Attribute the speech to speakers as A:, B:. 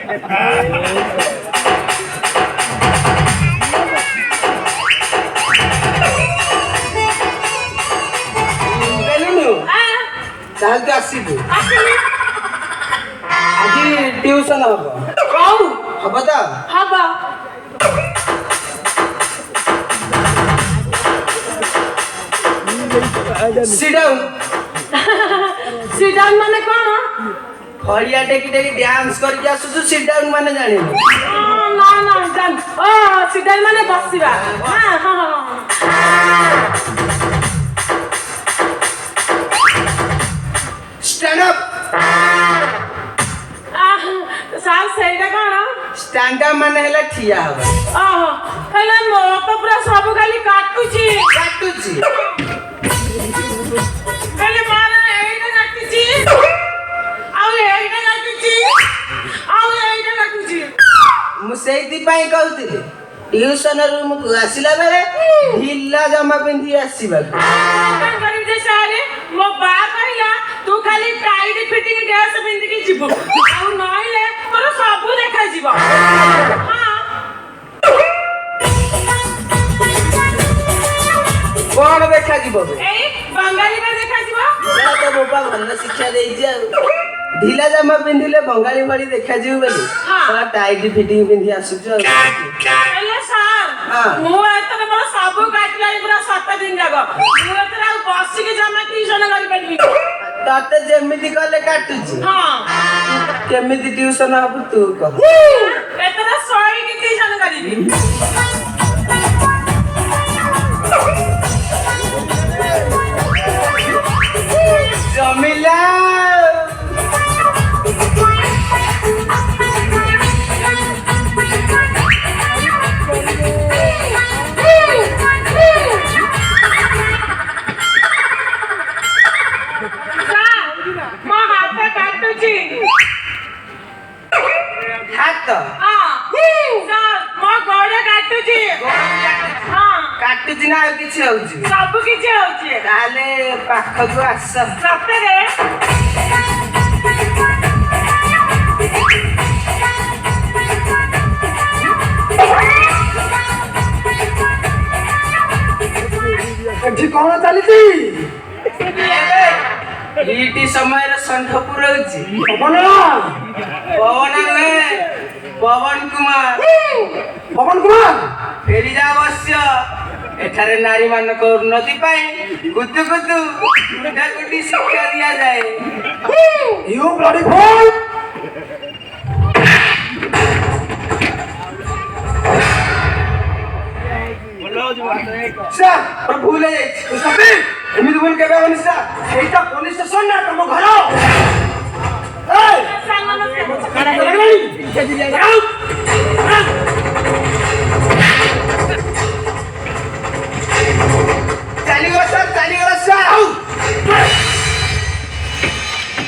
A: चाल तो आसीबु आज ट्यूशन हम
B: कौ
A: हम तो
B: हबा
A: सिट डाउन
B: सिट डाउन माने कोन
A: फड़िया टेकी टेकी डांस करके आसु सिट डाउन माने जानि
B: ना ना जान ओ सिट डाउन माने बसिबा हां हां
A: स्टैंड अप
B: साल सेटा कोन
A: स्टैंड अप माने हला ठिया हबा
B: हेले मो तो पूरा सब खाली काटुची हेले माने एइटा काटुची आउ एइटा काटुची
A: मु सेति पई कहउतिले ट्यूशन रूम को आसिला बेले ढिला जमा पिंधी आसीबा
B: करी जे सारे मो बा कहला तू खाली टाइट फिटिंग ड्रेस पिंध के जीवो आउ नइले तोर सब देखा जीवो हां
A: कोन देखा जीवो
B: ए बंगाली में देखा जीवो
A: या तो बाबा भल शिक्षा देई जे ढिला जमा पिंधिले बंगाली भली देखा जीव बेले साला टाइट फिटिंग पिंधी आसु छ
B: हेले सर मो एतरे मोर सब काटला पूरा 7 दिन जागो मो एतरे बस के जमा ट्यूशन करि पड़बी
A: ताते जेमिति कले काटुची
B: हां
A: केमिति ट्यूशन हबु तू कह
B: एतरे सॉरी के ट्यूशन करिबी
A: जमिला हाथ काटुची ना और किछि होउची
B: सब किछि होउची
A: ताले पाखकु आस
B: सतरे
A: एठी कोन चलीती ईटी समय रे संठपुर होउची पवन कुमार फेरी जा अवश्य एठारे नारी मानक उन्नति पाई कुतु कुतु गुटा गुटी शिक्षा दिया जाए यू ब्लडी फूल सर पर भूल है उसका एमिति बोल के बेवनी सर एटा पुलिस स्टेशन ना तुम घर ए
B: सामान
A: कड़ा कड़ा